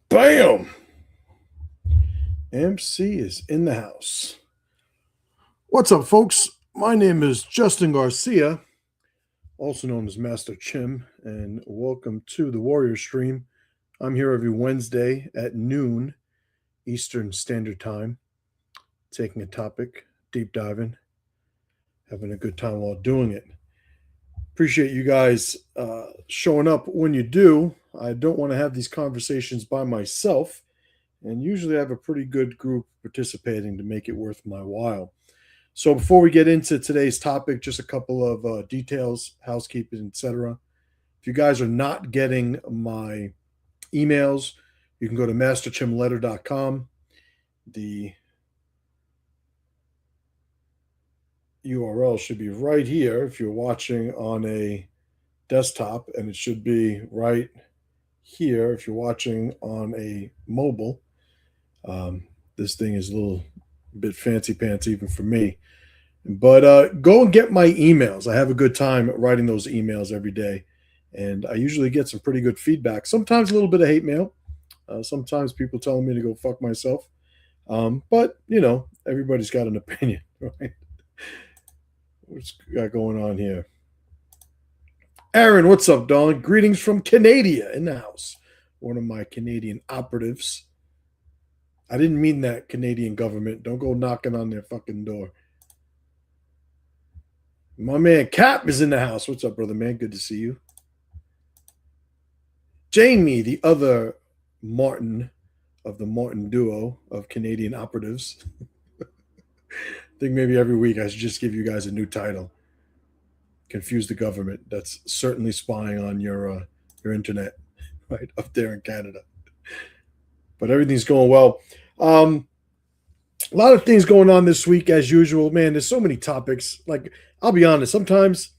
Bam! MC is in the house. What's up, folks? My name is Justin Garcia, also known as Master Chim, and welcome to the Warrior Stream. I'm here every Wednesday at noon Eastern Standard Time, taking a topic, deep diving, having a good time while doing it. Appreciate you guys showing up when you do. I don't want to have these conversations by myself, and usually I have a pretty good group participating to make it worth my while. So before we get into today's topic, just a couple of details, housekeeping, etc. If you guys are not getting my emails, you can go to masterchimletter.com. The URL should be right here if you're watching on a desktop, and it should be right here if you're watching on a mobile. This thing is a little bit fancy pants even for me. But go and get my emails. I have a good time writing those emails every day, and I usually get some pretty good feedback. Sometimes a little bit of hate mail. Sometimes people telling me to go fuck myself. But, everybody's got an opinion, right? What's got going on here? Aaron, what's up, darling? Greetings from Canada in the house. One of my Canadian operatives. I didn't mean that, Canadian government. Don't go knocking on their fucking door. My man Cap is in the house. What's up, brother, man? Good to see you. Jamie, the other Martin of the Martin duo of Canadian operatives. I think maybe every week I should just give you guys a new title. Confuse the government. That's certainly spying on your internet, right, up there in Canada. But everything's going well. A lot of things going on this week, as usual. Man, there's so many topics. Like, I'll be honest, sometimes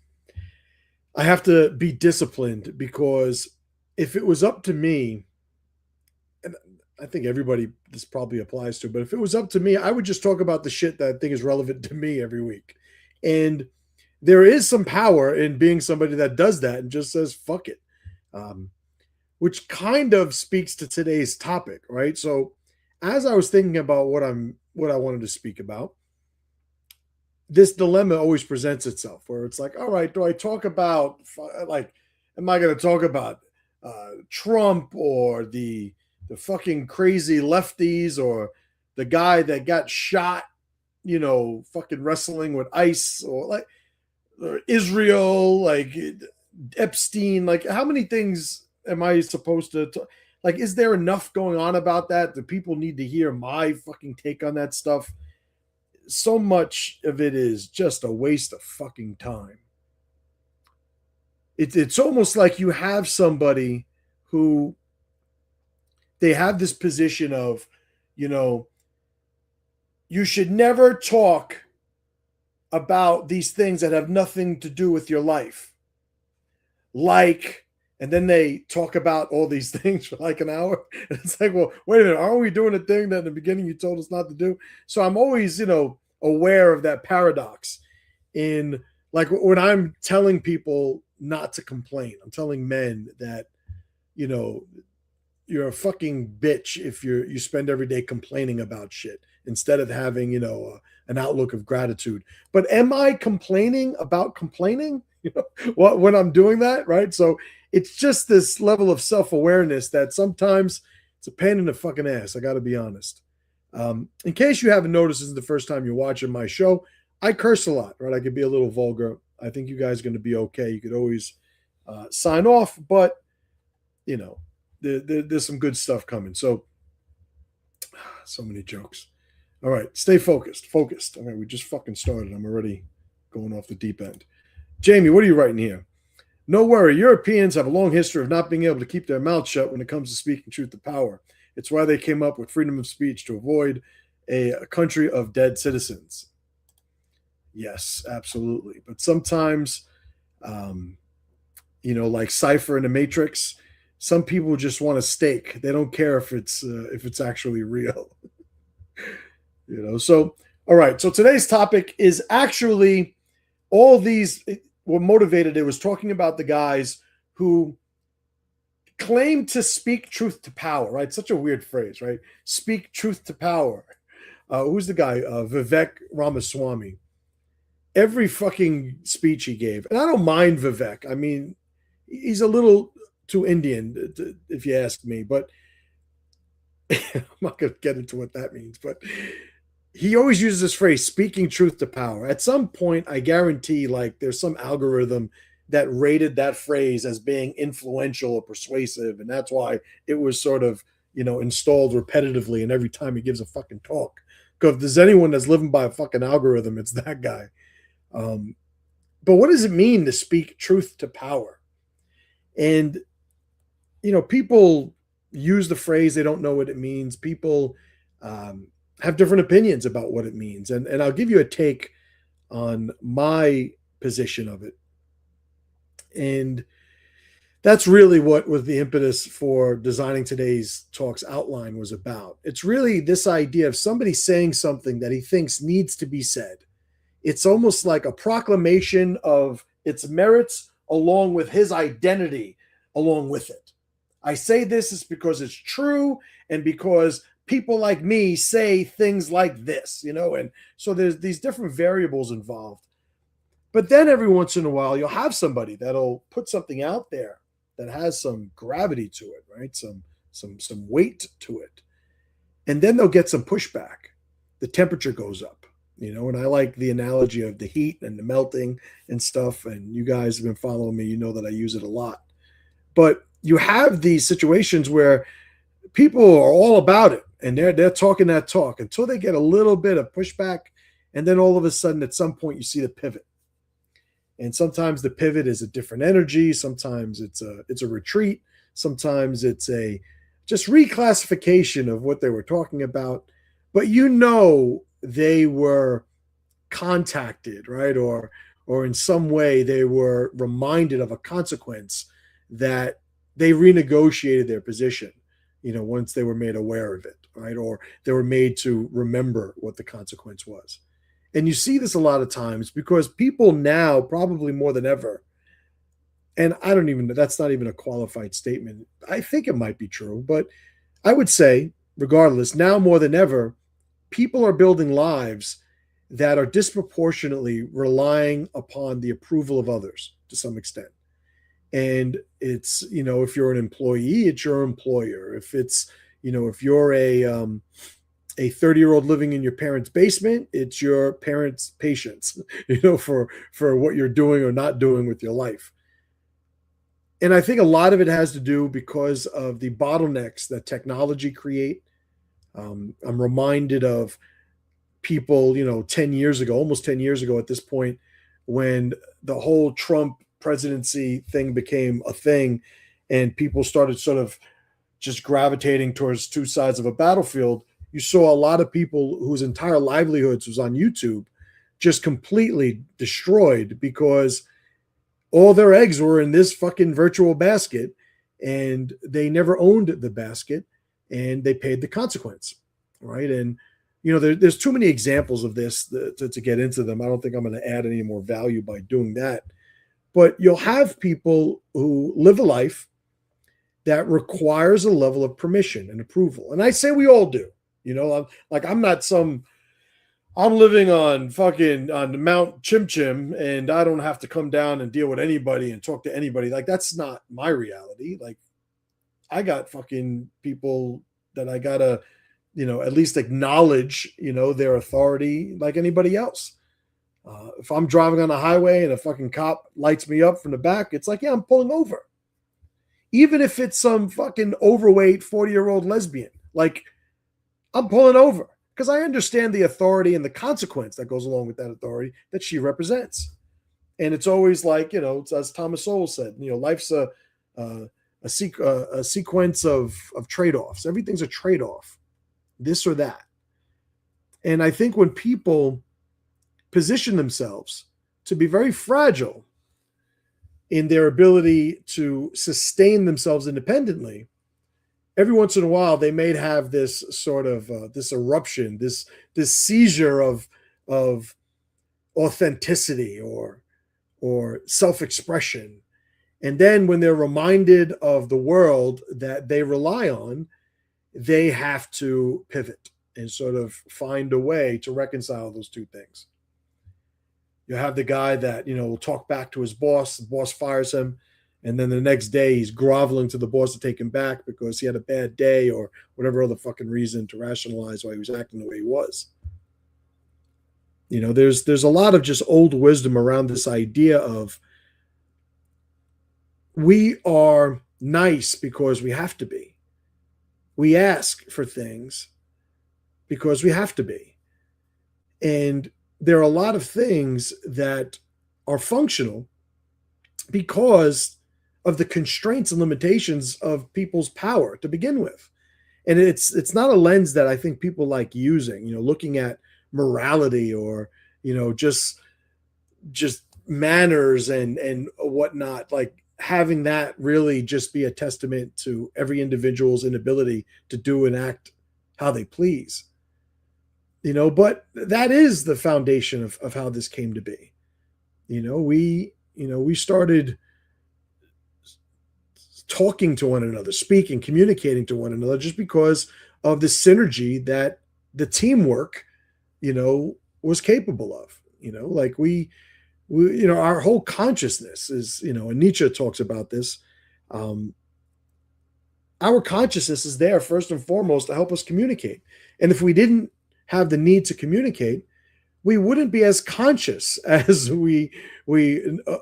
I have to be disciplined because if it was up to me, and I think everybody this probably applies to, but if it was up to me, I would just talk about the shit that I think is relevant to me every week. And there is some power in being somebody that does that and just says, fuck it. Which kind of speaks to today's topic, right? So as I was thinking about what I wanted to speak about, this dilemma always presents itself where it's like, all right, do I talk about, like, am I going to talk about Trump or the fucking crazy lefties or the guy that got shot, fucking wrestling with ICE or Israel, like Epstein, like how many things am I supposed to like, is there enough going on about that? Do people need to hear my fucking take on that stuff? So much of it is just a waste of fucking time. It's almost like you have somebody who they have this position of, you should never talk about these things that have nothing to do with your life. And then they talk about all these things for like an hour. And it's like, well, wait a minute, aren't we doing a thing that in the beginning you told us not to do? So I'm always, aware of that paradox in like when I'm telling people not to complain. I'm telling men that, you're a fucking bitch if you spend every day complaining about shit instead of having, an outlook of gratitude. But am I complaining about complaining? When I'm doing that, right? So it's just this level of self-awareness that sometimes it's a pain in the fucking ass. I got to be honest. In case you haven't noticed, this is the first time you're watching my show, I curse a lot, right? I could be a little vulgar. I think you guys are going to be okay. You could always sign off, but, there's some good stuff coming. So many jokes. All right, stay focused. All right, we just fucking started. I'm already going off the deep end. Jamie, what are you writing here? No worry, Europeans have a long history of not being able to keep their mouths shut when it comes to speaking truth to power. It's why they came up with freedom of speech to avoid a country of dead citizens. Yes, absolutely. But sometimes, like Cypher in the Matrix, some people just want a steak. They don't care if it's actually real. So all right. So today's topic is actually all these. What motivated it was talking about the guys who claim to speak truth to power, right? Such a weird phrase, right? Speak truth to power. Who's the guy? Vivek Ramaswamy. Every fucking speech he gave, and I don't mind Vivek. I mean, he's a little too Indian, if you ask me, but I'm not going to get into what that means. But he always uses this phrase, speaking truth to power. At some point, I guarantee, like, there's some algorithm that rated that phrase as being influential or persuasive. And that's why it was sort of, installed repetitively. And every time he gives a fucking talk, because if there's anyone that's living by a fucking algorithm, it's that guy. But what does it mean to speak truth to power? And, people use the phrase, they don't know what it means. People have different opinions about what it means. And I'll give you a take on my position of it. And that's really what was the impetus for designing today's talk's outline was about. It's really this idea of somebody saying something that he thinks needs to be said. It's almost like a proclamation of its merits along with his identity along with it. I say this is because it's true and because people like me say things like this, and so there's these different variables involved. But then every once in a while, you'll have somebody that'll put something out there that has some gravity to it, right? Some weight to it. And then they'll get some pushback. The temperature goes up, and I like the analogy of the heat and the melting and stuff. And you guys have been following me, you know that I use it a lot. But you have these situations where people are all about it and they're talking that talk until they get a little bit of pushback. And then all of a sudden, at some point, you see the pivot. And sometimes the pivot is a different energy. Sometimes it's a retreat. Sometimes it's a just reclassification of what they were talking about. But they were contacted, right? Or in some way they were reminded of a consequence that they renegotiated their position, once they were made aware of it, right? Or they were made to remember what the consequence was. And you see this a lot of times because people now, probably more than ever, and that's not even a qualified statement. I think it might be true, but I would say, regardless, now more than ever, people are building lives that are disproportionately relying upon the approval of others to some extent. And it's, if you're an employee, it's your employer. If it's, if you're a 30-year-old living in your parents' basement, it's your parents' patients, for what you're doing or not doing with your life. And I think a lot of it has to do because of the bottlenecks that technology create. I'm reminded of people, 10 years ago, almost 10 years ago at this point, when the whole Trump presidency thing became a thing and people started sort of just gravitating towards two sides of a battlefield. You saw a lot of people whose entire livelihoods was on YouTube just completely destroyed because all their eggs were in this fucking virtual basket and they never owned the basket and they paid the consequence, right? And, there's too many examples of this to get into them. I don't think I'm going to add any more value by doing that. But you'll have people who live a life that requires a level of permission and approval. And I say we all do. I'm living on Mount Chim Chim and I don't have to come down and deal with anybody and talk to anybody. Like, that's not my reality. Like, I got fucking people that I gotta, at least acknowledge, their authority like anybody else. If I'm driving on the highway and a fucking cop lights me up from the back, it's like, yeah, I'm pulling over. Even if it's some fucking overweight 40-year-old lesbian, like, I'm pulling over because I understand the authority and the consequence that goes along with that authority that she represents. And it's always like, as Thomas Sowell said, life's a sequence of trade-offs. Everything's a trade-off, this or that. And I think when people position themselves to be very fragile in their ability to sustain themselves independently, every once in a while they may have this sort of this eruption, this seizure of authenticity or self-expression, And then when they're reminded of the world that they rely on, they have to pivot and sort of find a way to reconcile those two things. You have the guy that, will talk back to his boss, the boss fires him, and then the next day he's groveling to the boss to take him back because he had a bad day or whatever other fucking reason to rationalize why he was acting the way he was. There's a lot of just old wisdom around this idea of we are nice because we have to be. We ask for things because we have to be. And there are a lot of things that are functional because of the constraints and limitations of people's power to begin with. And it's not a lens that I think people like using, looking at morality or, just manners and whatnot, like having that really just be a testament to every individual's inability to do and act how they please. But that is the foundation of how this came to be. We started talking to one another, speaking, communicating to one another just because of the synergy that the teamwork, was capable of. Like we our whole consciousness is, and Nietzsche talks about this. Our consciousness is there first and foremost to help us communicate. And if we didn't have the need to communicate, we wouldn't be as conscious as we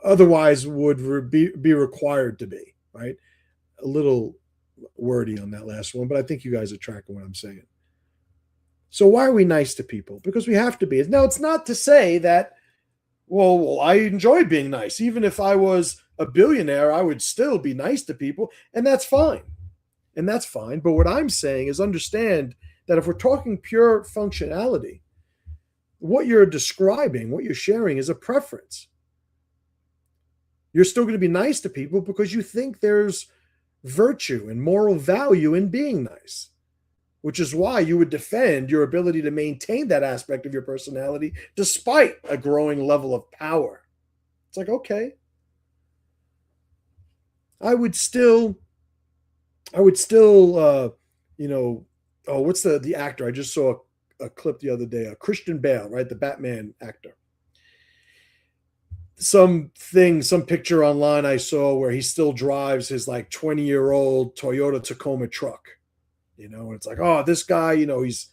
otherwise would be required to be, right? A little wordy on that last one, but I think you guys are tracking what I'm saying. So why are we nice to people? Because we have to be. Now, it's not to say that, well, I enjoy being nice. Even if I was a billionaire, I would still be nice to people, and that's fine. And that's fine. But what I'm saying is understand that if we're talking pure functionality, what you're describing, what you're sharing is a preference. You're still going to be nice to people because you think there's virtue and moral value in being nice, which is why you would defend your ability to maintain that aspect of your personality despite a growing level of power. It's like, okay, I would still, oh, what's the actor? I just saw a clip the other day, Christian Bale, right? The Batman actor. Some picture online I saw where he still drives his like 20-year-old Toyota Tacoma truck. It's like, oh, this guy, this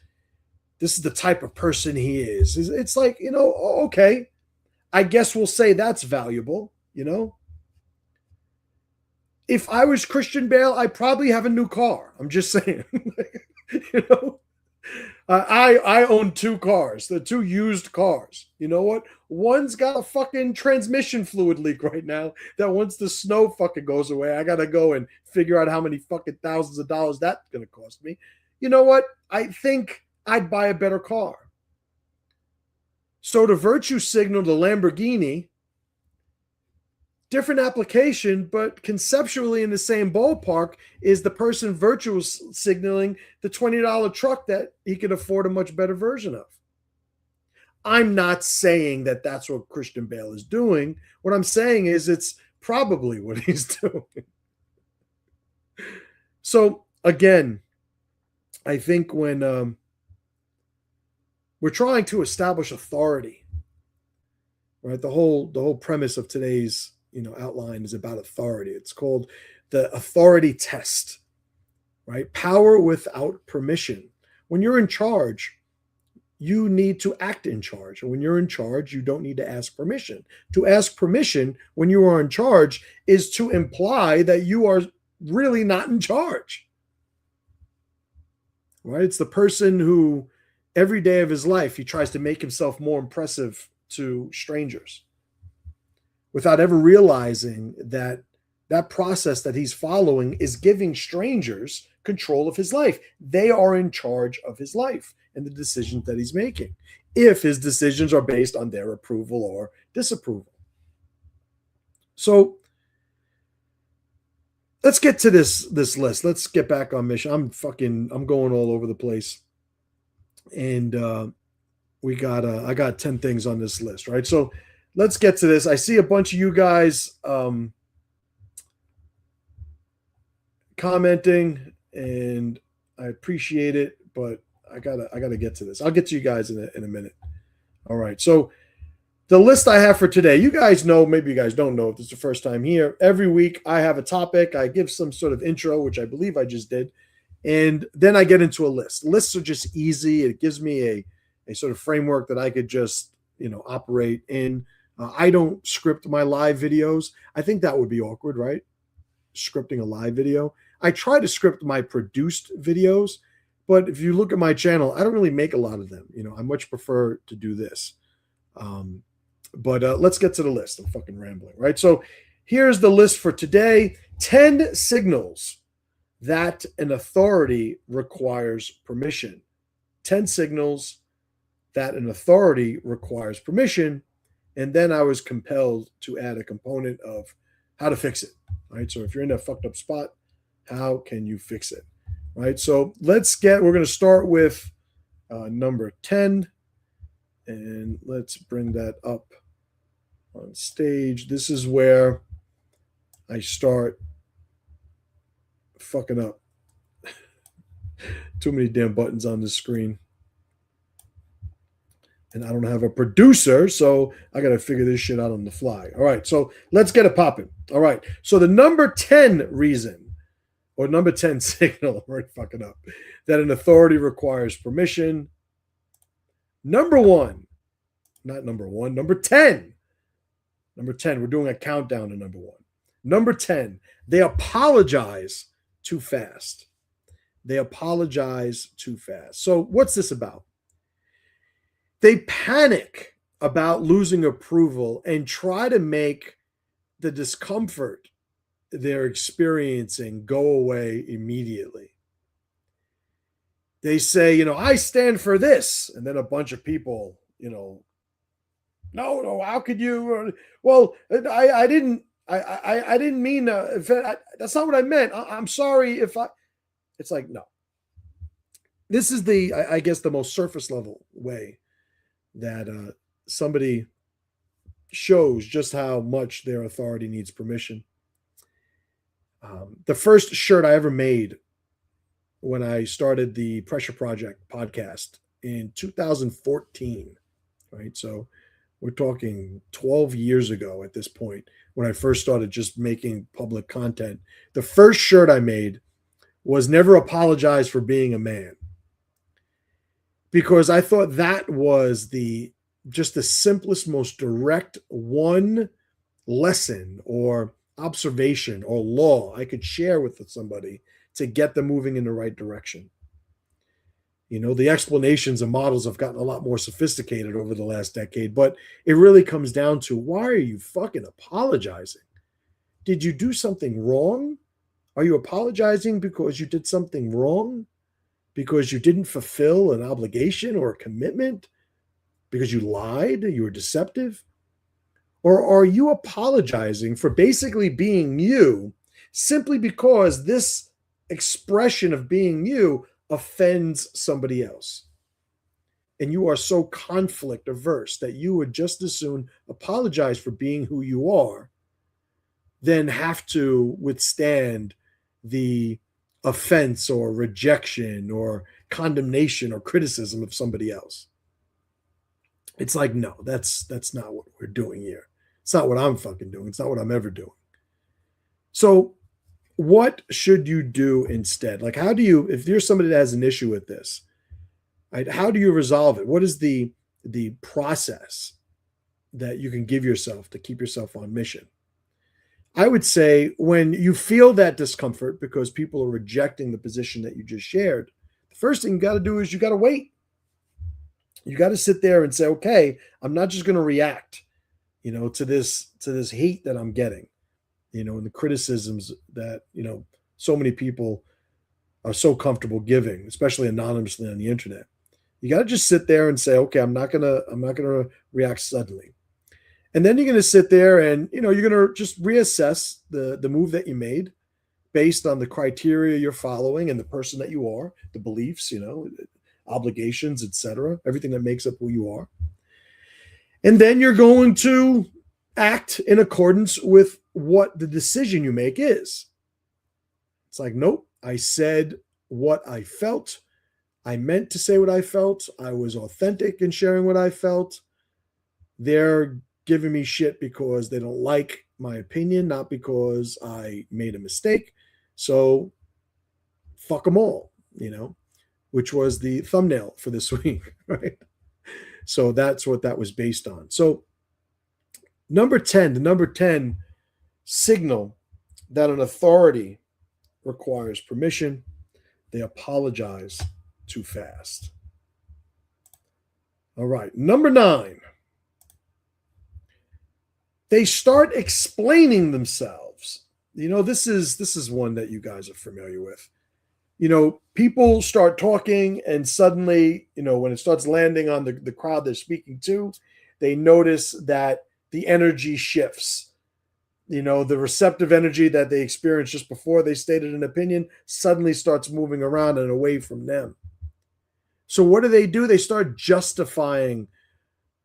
is the type of person he is. It's like, okay, I guess we'll say that's valuable. If I was Christian Bale, I'd probably have a new car. I'm just saying. I own two cars, the two used cars. You know what? One's got a fucking transmission fluid leak right now that once the snow fucking goes away, I got to go and figure out how many fucking thousands of dollars that's going to cost me. You know what? I think I'd buy a better car. So to virtue signal the Lamborghini, different application, but conceptually in the same ballpark, is the person virtue signaling the $20 truck that he could afford a much better version of. I'm not saying that that's what Christian Bale is doing. What I'm saying is it's probably what he's doing. So again, I think when we're trying to establish authority, right? The whole premise of today's outline is about authority. It's called the authority test, right? Power without permission. When you're in charge, you need to act in charge. And when you're in charge, you don't need to ask permission. To ask permission when you are in charge is to imply that you are really not in charge, right? It's the person who every day of his life, he tries to make himself more impressive to strangers without ever realizing that that process that he's following is giving strangers control of his life. They are in charge of his life and the decisions that he's making, if his decisions are based on their approval or disapproval. So let's get to this list. Let's get back on mission. I'm going all over the place. And I got 10 things on this list, right? So let's get to this. I see a bunch of you guys commenting, and I appreciate it, but I gotta get to this. I'll get to you guys in a minute. All right. So the list I have for today, you guys know, maybe you guys don't know if this is the first time here. Every week I have a topic. I give some sort of intro, which I believe I just did. And then I get into a list. Lists are just easy. It gives me a sort of framework that I could just, operate in. I don't script my live videos. I think that would be awkward, right? Scripting a live video. I try to script my produced videos, but if you look at my channel, I don't really make a lot of them. I much prefer to do this. But let's get to the list. I'm fucking rambling, right? So here's the list for today. 10 signals that an authority requires permission. 10 signals that an authority requires permission. And then I was compelled to add a component of how to fix it, right? So if you're in a fucked up spot, how can you fix it, right? So we're going to start with number 10. And let's bring that up on stage. This is where I start fucking up. Too many damn buttons on the screen. And I don't have a producer, so I got to figure this shit out on the fly. All right, so let's get it popping. All right, so the number 10 reason, or number 10 signal, right, fucking up, that an authority requires permission. Number 10. Number 10, we're doing a countdown to number 1. Number 10, they apologize too fast. They apologize too fast. So what's this about? They panic about losing approval and try to make the discomfort they're experiencing go away immediately. They say, I stand for this. And then a bunch of people, no, how could you? Well, I didn't mean, that's not what I meant. I'm sorry if I, it's like, no. This is I guess the most surface level way that somebody shows just how much their authority needs permission. The first shirt I ever made when I started the Pressure Project podcast in 2014, right? So we're talking 12 years ago at this point when I first started just making public content. The first shirt I made was "Never apologize for being a man," because I thought that was just the simplest, most direct one lesson or observation or law I could share with somebody to get them moving in the right direction. The explanations and models have gotten a lot more sophisticated over the last decade, but it really comes down to, why are you fucking apologizing? Did you do something wrong? Are you apologizing because you did something wrong? Because you didn't fulfill an obligation or a commitment? Because you lied? You were deceptive? Or are you apologizing for basically being you simply because this expression of being you offends somebody else? And you are so conflict averse that you would just as soon apologize for being who you are than have to withstand the offense or rejection or condemnation or criticism of somebody else. It's like, no, that's not what we're doing here. It's not what I'm fucking doing. It's not what I'm ever doing. So what should you do instead? Like, if you're somebody that has an issue with this, right, how do you resolve it? What is the process that you can give yourself to keep yourself on mission? I would say, when you feel that discomfort because people are rejecting the position that you just shared, the first thing you got to do is you got to wait. You got to sit there and say, okay, I'm not just going to react, to this hate that I'm getting, and the criticisms that, so many people are so comfortable giving, especially anonymously on the internet. You got to just sit there and say, okay, I'm not going to react suddenly. And then you're going to sit there and, you're going to just reassess the move that you made based on the criteria you're following and the person that you are, the beliefs, obligations, etc., everything that makes up who you are. And then you're going to act in accordance with what the decision you make is. It's like, nope, I said what I felt. I meant to say what I felt. I was authentic in sharing what I felt. They're giving me shit because they don't like my opinion, not because I made a mistake. So fuck them all, which was the thumbnail for this week, right? So that's what that was based on. So the number 10 signal that an authority requires permission, they apologize too fast. All right. Number 9, they start explaining themselves. This is one that you guys are familiar with. People start talking and suddenly, when it starts landing on the crowd they're speaking to, they notice that the energy shifts. The receptive energy that they experienced just before they stated an opinion suddenly starts moving around and away from them. So what do? They start justifying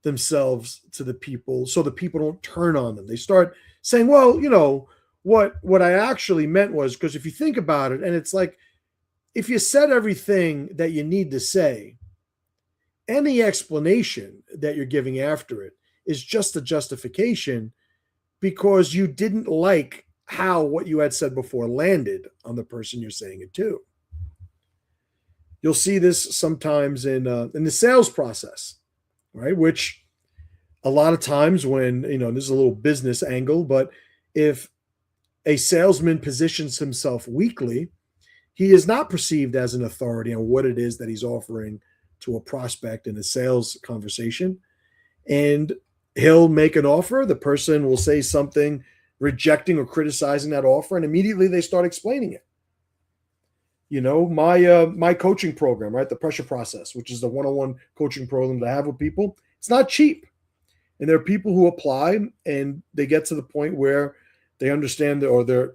themselves to the people so the people don't turn on them. They start saying, well, what I actually meant was, because if you think about it, and it's like, if you said everything that you need to say, any explanation that you're giving after it is just a justification because you didn't like how what you had said before landed on the person you're saying it to. You'll see this sometimes in the sales process, right? Which a lot of times when, this is a little business angle, but if a salesman positions himself weakly, he is not perceived as an authority on what it is that he's offering to a prospect in a sales conversation. And he'll make an offer. The person will say something rejecting or criticizing that offer, and immediately they start explaining it. My coaching program, right? The pressure process, which is the one-on-one coaching program that I have with people. It's not cheap. And there are people who apply and they get to the point where they understand or they're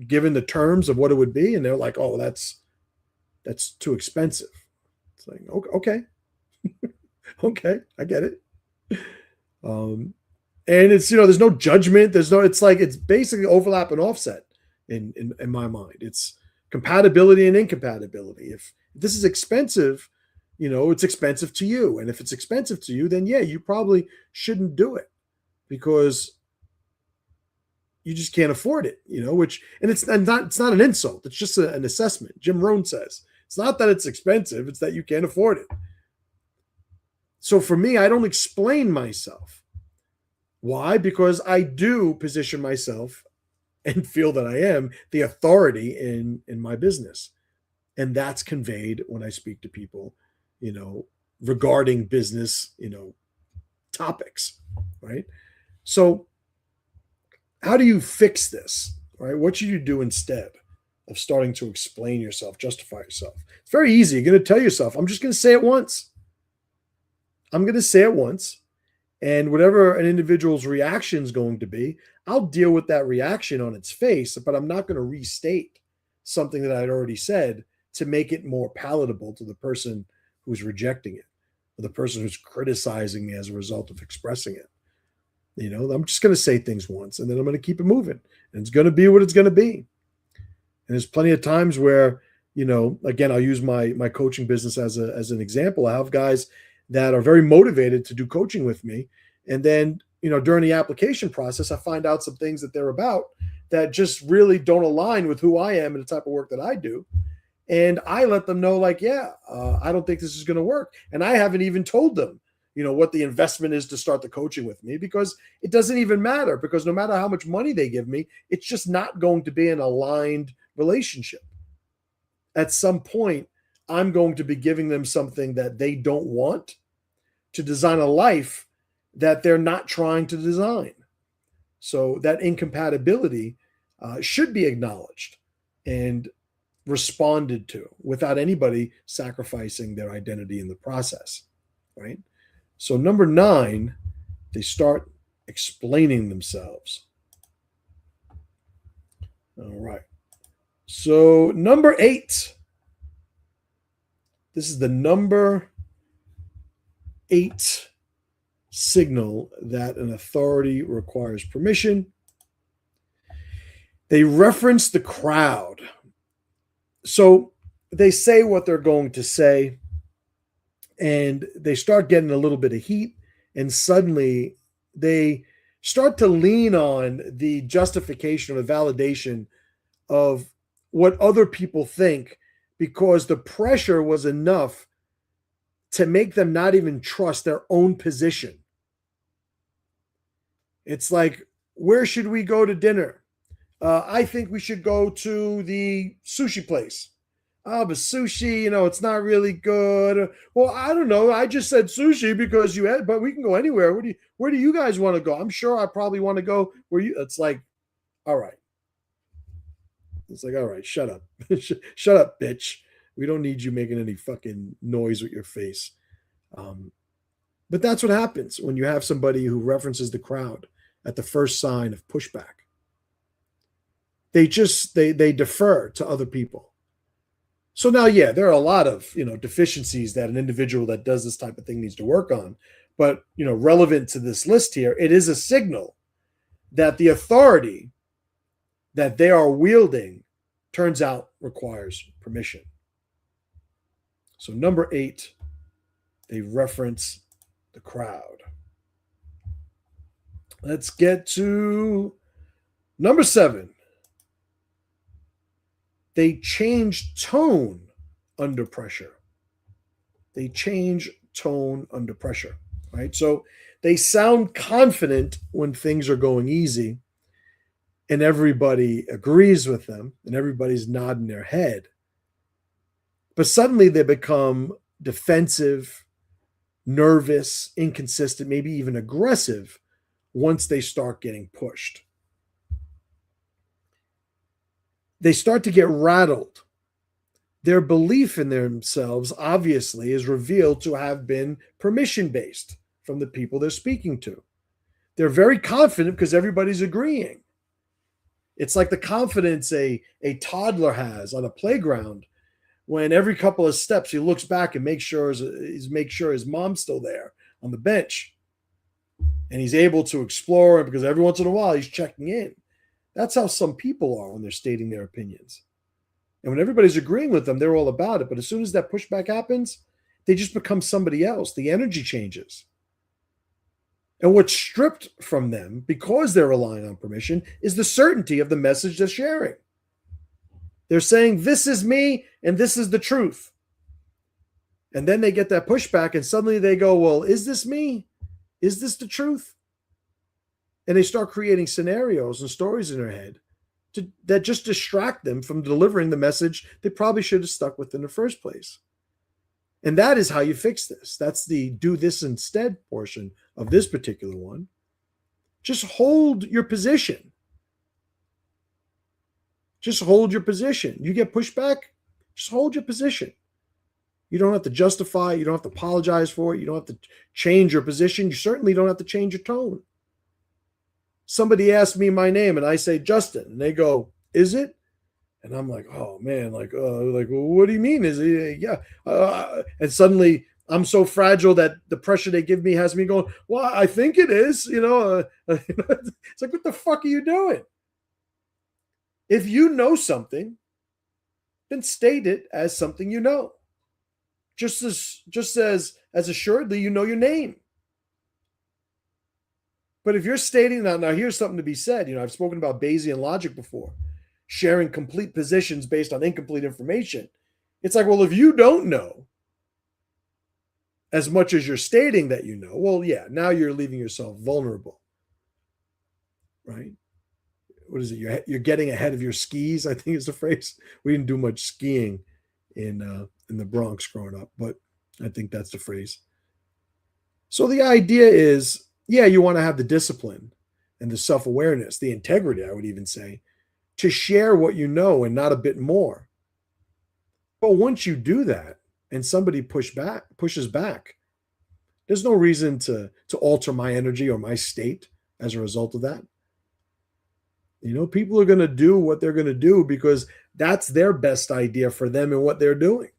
given the terms of what it would be. And they're like, oh, that's too expensive. It's like, okay. Okay. I get it. And it's, there's no judgment. It's basically overlap and offset in my mind. It's compatibility and incompatibility. If this is expensive, it's expensive to you. And if it's expensive to you, then yeah, you probably shouldn't do it because you just can't afford it, it's not an insult. It's just an assessment. Jim Rohn says, it's not that it's expensive. It's that you can't afford it. So for me, I don't explain myself. Why? Because I do position myself and feel that I am the authority in my business. And that's conveyed when I speak to people, regarding business, topics, right? So how do you fix this, right? What should you do instead of starting to explain yourself, justify yourself? It's very easy. You're going to tell yourself, I'm just going to say it once. I'm going to say it once. And whatever an individual's reaction is going to be, I'll deal with that reaction on its face, but I'm not going to restate something that I'd already said to make it more palatable to the person who's rejecting it, or the person who's criticizing me as a result of expressing it. I'm just going to say things once, and then I'm going to keep it moving. And it's going to be what it's going to be. And there's plenty of times where, again, I'll use my coaching business as an example. I have guys that are very motivated to do coaching with me. And then, during the application process, I find out some things that they're about that just really don't align with who I am and the type of work that I do. And I let them know, like, I don't think this is going to work. And I haven't even told them, what the investment is to start the coaching with me, because it doesn't even matter, because no matter how much money they give me, it's just not going to be an aligned relationship. At some point, I'm going to be giving them something that they don't want to design a life that they're not trying to design. So that incompatibility should be acknowledged and responded to without anybody sacrificing their identity in the process, right? So number 9, they start explaining themselves. All right. So number 8, this is the number 8 signal that an authority requires permission. They reference the crowd So they say what they're going to say, and they start getting a little bit of heat, and suddenly they start to lean on the justification or the validation of what other people think, because the pressure was enough to make them not even trust their own position. It's like, where should we go to dinner? I think we should go to the sushi place. Oh, but sushi, it's not really good. Well, I don't know. I just said sushi because you had, but we can go anywhere. Where do you guys want to go? I'm sure I probably want to go where you. It's like, all right. It's like, all right, shut up, shut up, bitch. We don't need you making any fucking noise with your face. Um, but that's what happens when you have somebody who references the crowd at the first sign of pushback. They defer to other people. So now, yeah, there are a lot of deficiencies that an individual that does this type of thing needs to work on. But relevant to this list here, it is a signal that the authority that they are wielding turns out requires permission. So number 8, they reference the crowd. Let's get to number 7. They change tone under pressure. They change tone under pressure, right? So they sound confident when things are going easy and everybody agrees with them and everybody's nodding their head. But suddenly they become defensive, nervous, inconsistent, maybe even aggressive once they start getting pushed. They start to get rattled. Their belief in themselves, obviously, is revealed to have been permission-based from the people they're speaking to. They're very confident because everybody's agreeing. It's like the confidence a toddler has on a playground when every couple of steps he looks back and makes sure his mom's still there on the bench. And he's able to explore because every once in a while he's checking in. That's how some people are when they're stating their opinions. And when everybody's agreeing with them, they're all about it. But as soon as that pushback happens, they just become somebody else. The energy changes. And what's stripped from them, because they're relying on permission, is the certainty of the message they're sharing. They're saying, this is me, and this is the truth. And then they get that pushback, and suddenly they go, well, is this me? Is this the truth? And they start creating scenarios and stories in their head that just distract them from delivering the message they probably should have stuck with in the first place. And that is how you fix this. That's the do this instead portion of this particular one. Just hold your position. Just hold your position. You get pushback, just hold your position. You don't have to justify it. You don't have to apologize for it. You don't have to change your position. You certainly don't have to change your tone. Somebody asks me my name and I say Justin, and they go, is it? And I'm like, oh man, well, what do you mean? Is it? Yeah. And suddenly I'm so fragile that the pressure they give me has me going, well, I think it is, it's like, what the fuck are you doing? If you know something, then state it as something you know. Just as assuredly you know your name. But if you're stating now here's something to be said. I've spoken about Bayesian logic before, sharing complete positions based on incomplete information. It's like, well, if you don't know as much as you're stating that you know, well, yeah, now you're leaving yourself vulnerable, right? What is it? You're getting ahead of your skis, I think is the phrase. We didn't do much skiing in the Bronx growing up, but I think that's the phrase. So the idea is, yeah, you want to have the discipline and the self-awareness, the integrity, I would even say, to share what you know and not a bit more. But once you do that and somebody pushes back, there's no reason to alter my energy or my state as a result of that. People are going to do what they're going to do because that's their best idea for them and what they're doing.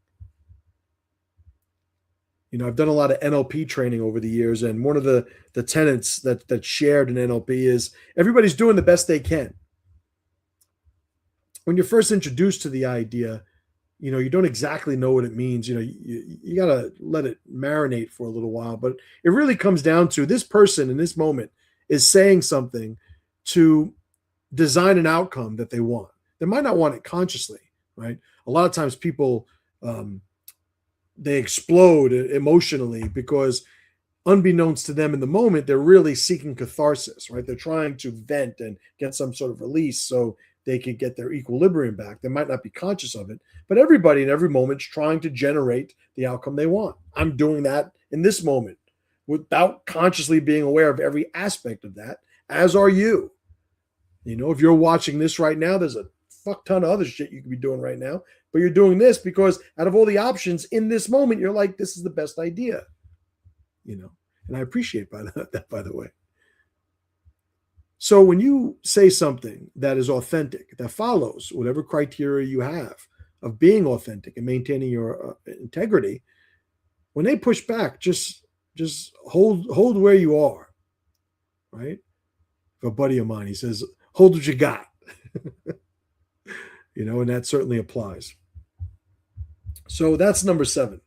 I've done a lot of NLP training over the years, and one of the tenets that's shared in NLP is everybody's doing the best they can. When you're first introduced to the idea, you don't exactly know what it means. You got to let it marinate for a little while. But it really comes down to this person in this moment is saying something to design an outcome that they want. They might not want it consciously, right? A lot of times people, they explode emotionally because unbeknownst to them in the moment, they're really seeking catharsis, right? They're trying to vent and get some sort of release so they can get their equilibrium back. They might not be conscious of it, but everybody in every moment is trying to generate the outcome they want. I'm doing that in this moment without consciously being aware of every aspect of that, as are you. If you're watching this right now, there's a fuck ton of other shit you could be doing right now, but you're doing this because out of all the options in this moment, you're like, this is the best idea. And I appreciate that, by the way. So when you say something that is authentic, that follows whatever criteria you have of being authentic and maintaining your integrity, when they push back, just hold where you are, right? A buddy of mine, he says, hold what you got, and that certainly applies. So that's number 7.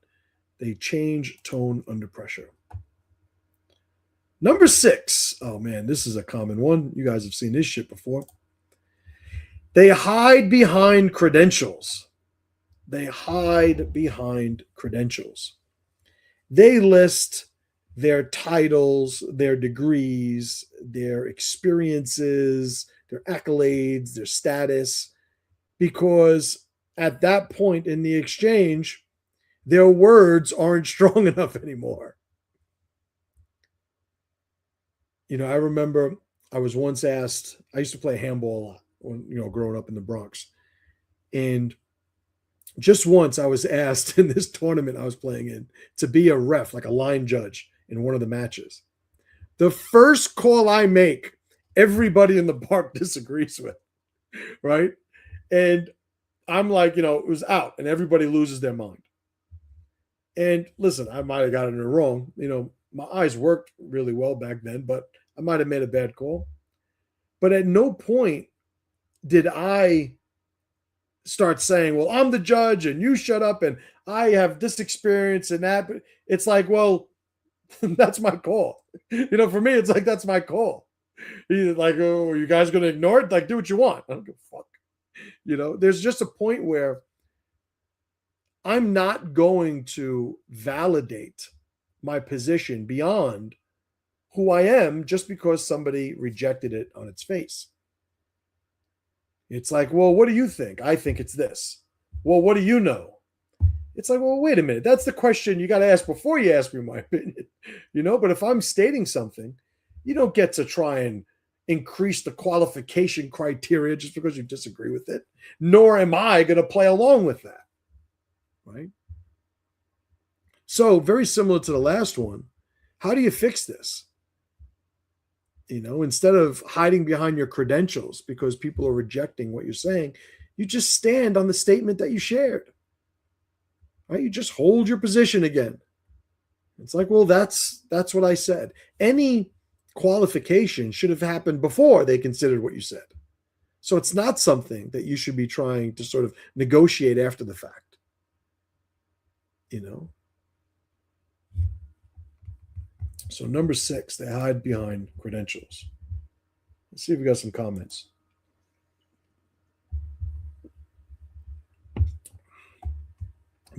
They change tone under pressure. Number 6. Oh man, this is a common one. You guys have seen this shit before. They hide behind credentials. They hide behind credentials. They list their titles, their degrees, their experiences, their accolades, their status, because at that point in the exchange, their words aren't strong enough anymore. I remember I was once asked, I used to play handball a lot when, growing up in the Bronx. And just once I was asked in this tournament I was playing in to be a ref, like a line judge in one of the matches. The first call I make, everybody in the park disagrees with, right? And I'm like, it was out and everybody loses their mind. And listen, I might have gotten it wrong. My eyes worked really well back then, but I might have made a bad call. But at no point did I start saying, well, I'm the judge and you shut up and I have this experience and that. But it's like, well, that's my call. For me, it's like, that's my call. He's like, oh, are you guys going to ignore it? Like, do what you want. I don't give a fuck. There's just a point where I'm not going to validate my position beyond who I am just because somebody rejected it on its face. It's like, well, what do you think? I think it's this. Well, what do you know? It's like, well, wait a minute. That's the question you got to ask before you ask me my opinion. But if I'm stating something, you don't get to try and increase the qualification criteria just because you disagree with it. Nor am I going to play along with that. Right? So very similar to the last one. How do you fix this? Instead of hiding behind your credentials because people are rejecting what you're saying, you just stand on the statement that you shared. Right? You just hold your position again. It's like, well, that's what I said. Any qualification should have happened before they considered what you said. So it's not something that you should be trying to sort of negotiate after the fact. So number 6, they hide behind credentials. Let's see if we got some comments.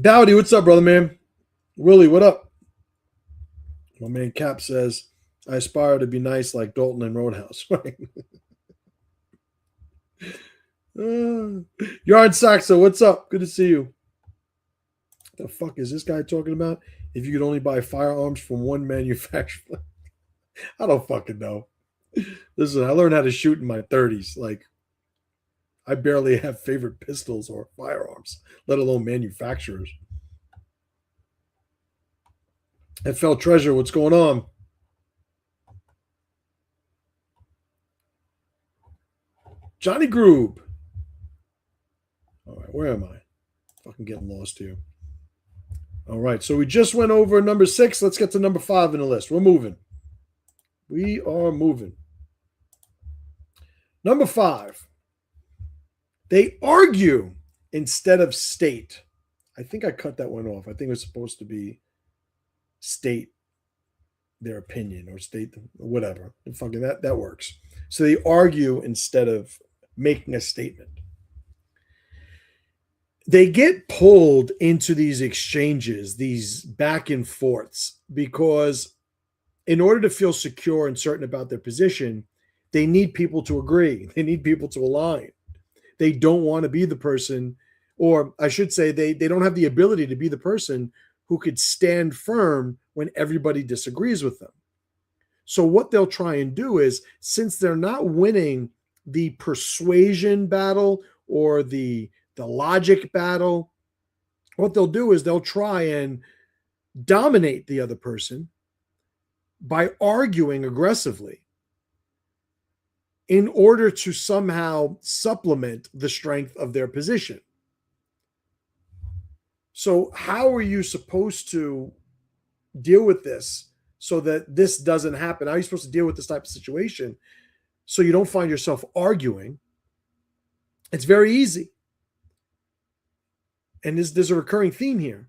Dowdy, what's up, brother, man? Willie, what up? My man Cap says, I aspire to be nice like Dalton and Roadhouse. Right? Yarn Saxo, what's up? Good to see you. What the fuck is this guy talking about? If you could only buy firearms from one manufacturer. I don't fucking know. Listen, I learned how to shoot in my 30s. Like, I barely have favorite pistols or firearms, let alone manufacturers. FL Treasure, what's going on? Johnny Groob. All right, where am I? Fucking getting lost here. All right, so we just went over number 6. Let's get to number 5 in the list. We're moving. We are moving. Number 5. They argue instead of state. I think I cut that one off. I think it was supposed to be state their opinion or state whatever. And fucking that works. So they argue instead of making a statement. They get pulled into these exchanges, these back and forths, because in order to feel secure and certain about their position, they need people to agree. They need people to align. They don't want to be the person, or I should say, they don't have the ability to be the person who could stand firm when everybody disagrees with them. So what they'll try and do is, since they're not winning the persuasion battle or the logic battle, what they'll do is they'll try and dominate the other person by arguing aggressively in order to somehow supplement the strength of their position. So how are you supposed to deal with this so that this doesn't happen? How are you supposed to deal with this type of situation so you don't find yourself arguing? It's very easy. And there's a recurring theme here.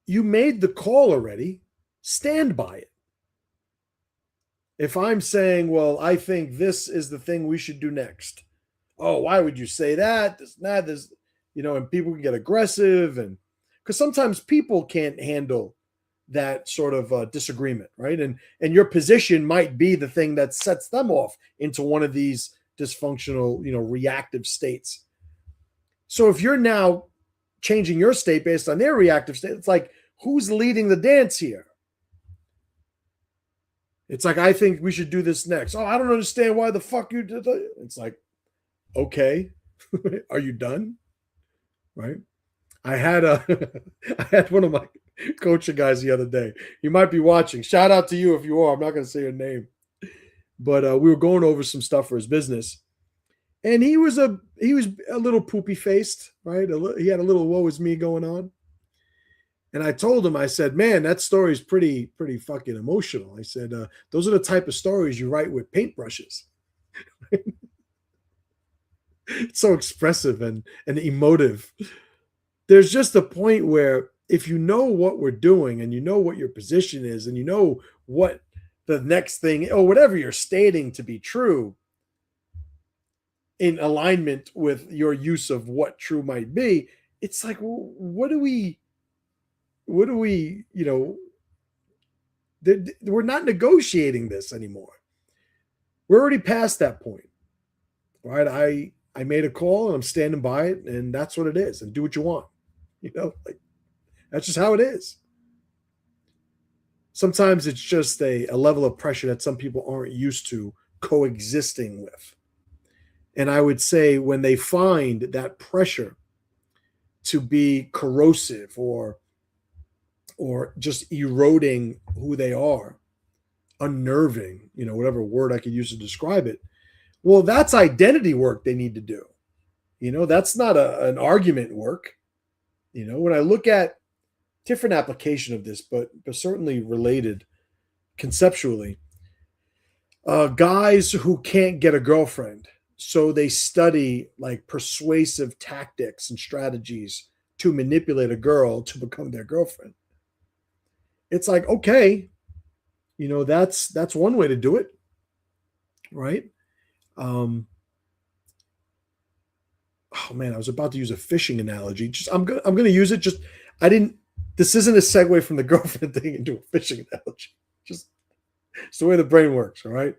You made the call already. Stand by it. If I'm saying, well, I think this is the thing we should do next. Oh, why would you say that? This, and people can get aggressive, and because sometimes people can't handle that sort of disagreement, right? And your position might be the thing that sets them off into one of these dysfunctional, reactive states. So if you're now changing your state based on their reactive state, it's like, who's leading the dance here? It's like, I think we should do this next. Oh, I don't understand why the fuck you did that. It's like, okay, are you done? Right? I had one of my coaching guys the other day. You might be watching. Shout out to you if you are. I'm not going to say your name, but we were going over some stuff for his business, and he was a little poopy faced, right? He had a little woe is me going on. And I told him, I said, man, that story is pretty fucking emotional. I said, those are the type of stories you write with paintbrushes. It's so expressive and emotive. There's just a point where if you know what we're doing and you know what your position is and you know what the next thing or whatever you're stating to be true in alignment with your use of what true might be, it's like, well, what do we, we're not negotiating this anymore. We're already past that point, right? I made a call and I'm standing by it, and that's what it is, and do what you want. Like, that's just how it is. Sometimes it's just a level of pressure that some people aren't used to coexisting with. And I would say when they find that pressure to be corrosive or just eroding who they are, unnerving, whatever word I could use to describe it, well, that's identity work they need to do. That's not an argument work. When I look at different application of this, but certainly related conceptually, guys who can't get a girlfriend, so they study like persuasive tactics and strategies to manipulate a girl to become their girlfriend. It's like, okay, that's one way to do it, right? Oh man, I was about to use a fishing analogy. I'm gonna use it. This isn't a segue from the girlfriend thing into a fishing analogy. Just it's the way the brain works, all right?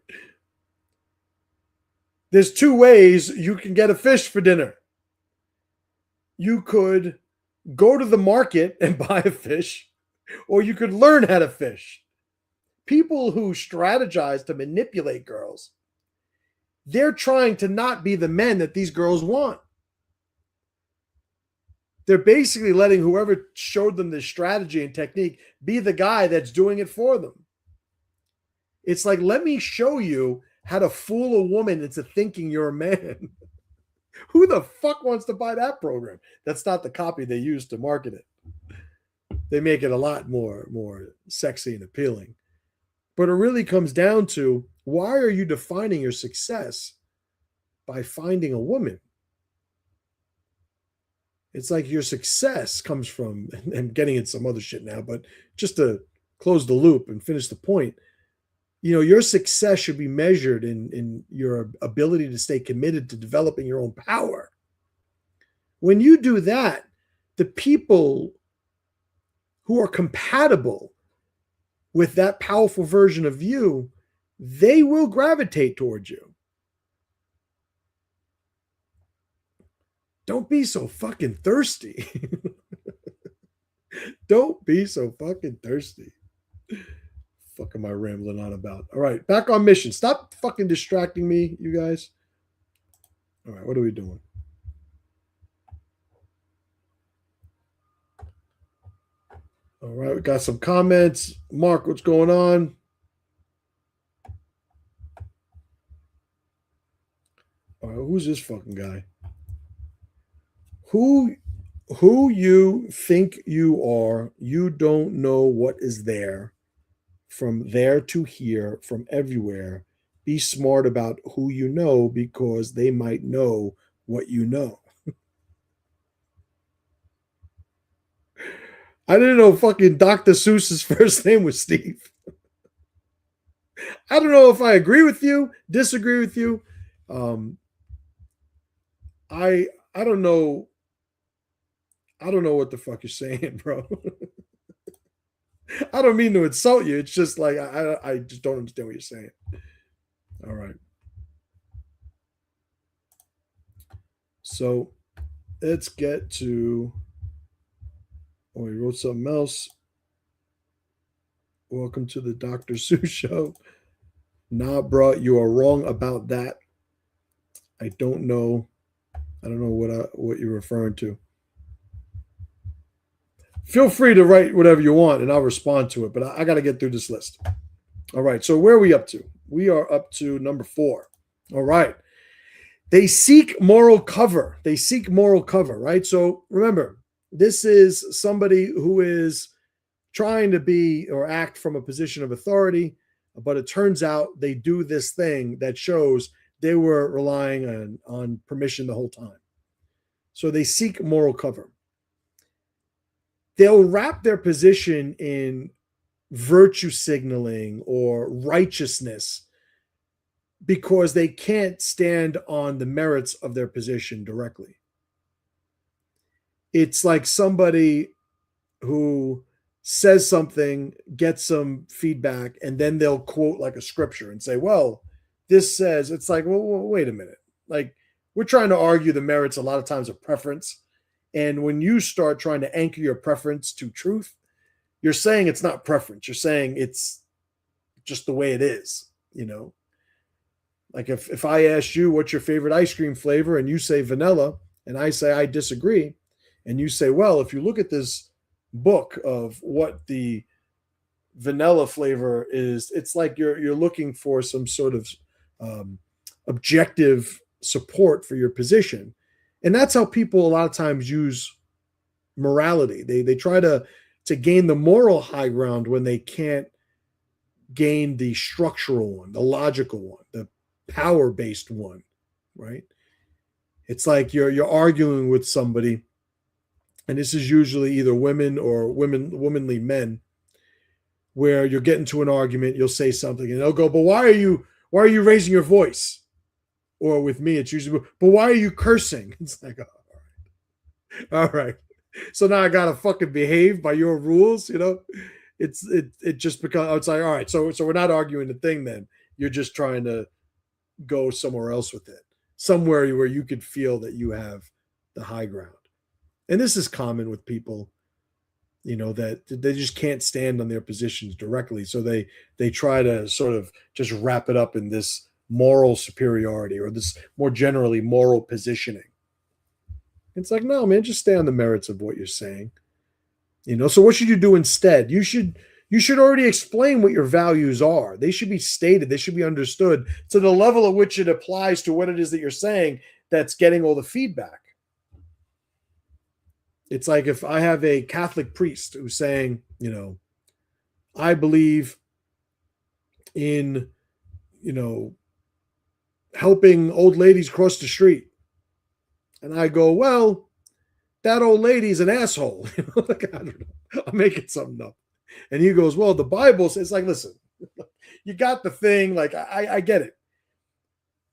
There's two ways you can get a fish for dinner. You could go to the market and buy a fish, or you could learn how to fish. People who strategize to manipulate girls, they're trying to not be the men that these girls want. They're basically letting whoever showed them this strategy and technique be the guy that's doing it for them. It's like, let me show you how to fool a woman into thinking you're a man. Who the fuck wants to buy that program? That's not the copy they use to market it. They make it a lot more sexy and appealing. But it really comes down to, why are you defining your success by finding a woman? It's like your success comes from, and getting into some other shit now, but just to close the loop and finish the point, your success should be measured in your ability to stay committed to developing your own power. When you do that, the people who are compatible with that powerful version of you, they will gravitate towards you. Don't be so fucking thirsty. Don't be so fucking thirsty. Fuck am I rambling on about? All right, back on mission. Stop fucking distracting me, you guys. All right, what are we doing? All right, we got some comments. Mark, what's going on? All right, who's this fucking guy? Who you think you are, you don't know what is there. From there to here, from everywhere. Be smart about who you know because they might know what you know. I didn't know fucking Dr. Seuss's first name was Steve. I don't know if I agree with you, disagree with you. I don't know. I don't know what the fuck you're saying, bro. I don't mean to insult you. It's just like I just don't understand what you're saying. All right. So let's get to. Oh, he wrote something else. Welcome to the Dr. Seuss show. Nah, bro, you are wrong about that. I don't know. I don't know what you're referring to. Feel free to write whatever you want, and I'll respond to it. But I got to get through this list. All right. So where are we up to? We are up to number 4. All right. They seek moral cover. They seek moral cover, right? So remember, this is somebody who is trying to be or act from a position of authority, but it turns out they do this thing that shows they were relying on permission the whole time. So they seek moral cover. They'll wrap their position in virtue signaling or righteousness because they can't stand on the merits of their position directly. It's like somebody who says something, gets some feedback, and then they'll quote like a scripture and say, well, this says, it's like, well, wait a minute. Like, we're trying to argue the merits a lot of times of preference. And when you start trying to anchor your preference to truth, you're saying it's not preference. You're saying it's just the way it is, Like if I asked you what's your favorite ice cream flavor and you say vanilla and I say I disagree, and you say, well, if you look at this book of what the vanilla flavor is, it's like you're looking for some sort of objective support for your position. And that's how people a lot of times use morality. They try to gain the moral high ground when they can't gain the structural one, the logical one, the power-based one, right? It's like you're arguing with somebody, and this is usually either women or womanly men, where you're getting to an argument, you'll say something, and they'll go, "But why are you raising your voice?" Or with me, it's usually, "But why are you cursing?" It's like, all right. So now I gotta fucking behave by your rules, It just becomes, it's like, all right, so we're not arguing the thing then. You're just trying to go somewhere else with it, somewhere where you could feel that you have the high ground. And this is common with people, that they just can't stand on their positions directly. So they try to sort of just wrap it up in this moral superiority or this more generally moral positioning. It's like, no, man, just stay on the merits of what you're saying. So what should you do instead? You should already explain what your values are. They should be stated. They should be understood to the level at which it applies to what it is that you're saying that's getting all the feedback. It's like if I have a Catholic priest who's saying, I believe in, helping old ladies cross the street. And I go, well, that old lady's an asshole. Like, I don't know. I'm making something up. And he goes, well, the Bible says, like, listen, you got the thing. Like, I get it.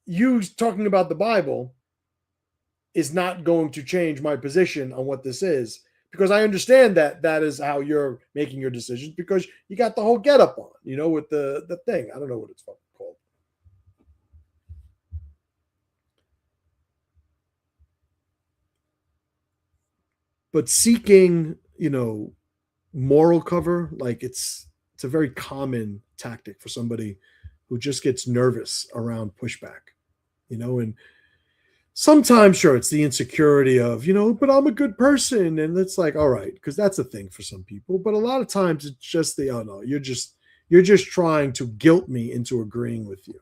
You talking about the Bible is not going to change my position on what this is, because I understand that that is how you're making your decisions, because you got the whole get up on, with the thing. I don't know what it's fucking called. But seeking, moral cover, like it's a very common tactic for somebody who just gets nervous around pushback, and sometimes, sure, it's the insecurity of, but I'm a good person. And it's like, all right, because that's a thing for some people. But a lot of times it's just oh no, you're just trying to guilt me into agreeing with you.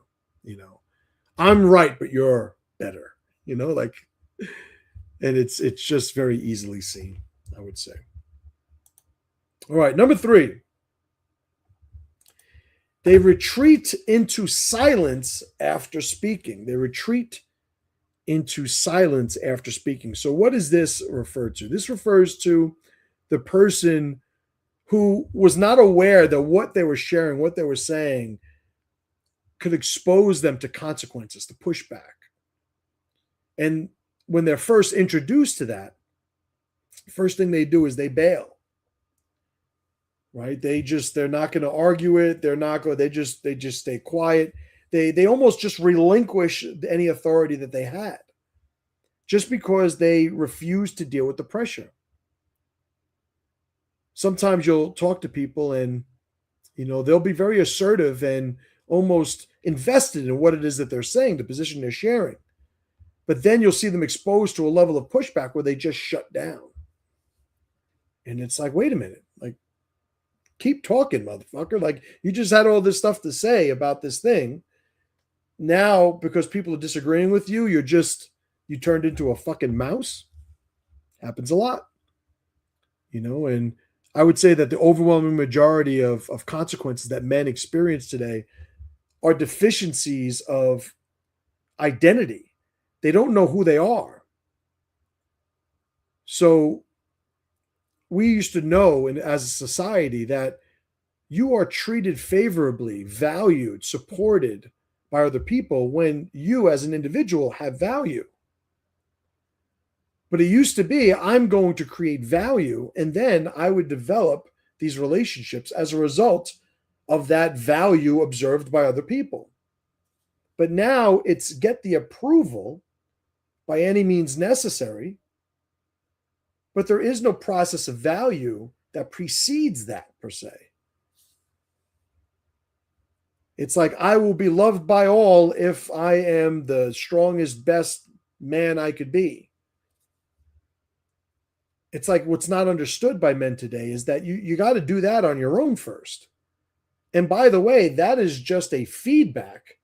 I'm right, but you're better, like, and it's just very easily seen, I would say. All right, number 3. They retreat into silence after speaking. They retreat into silence after speaking. So what does this refer to? This refers to the person who was not aware that what they were sharing, what they were saying, could expose them to consequences, to pushback. And when they're first introduced to that, the first thing they do is they bail. Right? They're not going to argue it. They're not going. They just stay quiet. They almost just relinquish any authority that they had, just because they refuse to deal with the pressure. Sometimes you'll talk to people and, they'll be very assertive and almost invested in what it is that they're saying, the position they're sharing. But then you'll see them exposed to a level of pushback where they just shut down. And it's like, wait a minute, like, keep talking, motherfucker. Like, you just had all this stuff to say about this thing. Now, because people are disagreeing with you, you turned into a fucking mouse. Happens a lot. And I would say that the overwhelming majority of consequences that men experience today are deficiencies of identity. They don't know who they are. So we used to know, and as a society, that you are treated favorably, valued, supported by other people when you as an individual have value. But it used to be, I'm going to create value, and then I would develop these relationships as a result of that value observed by other people. But now it's get the approval by any means necessary, but there is no process of value that precedes that, per se. It's like, I will be loved by all if I am the strongest, best man I could be. It's like, what's not understood by men today is that you got to do that on your own first. And by the way, that is just a feedback,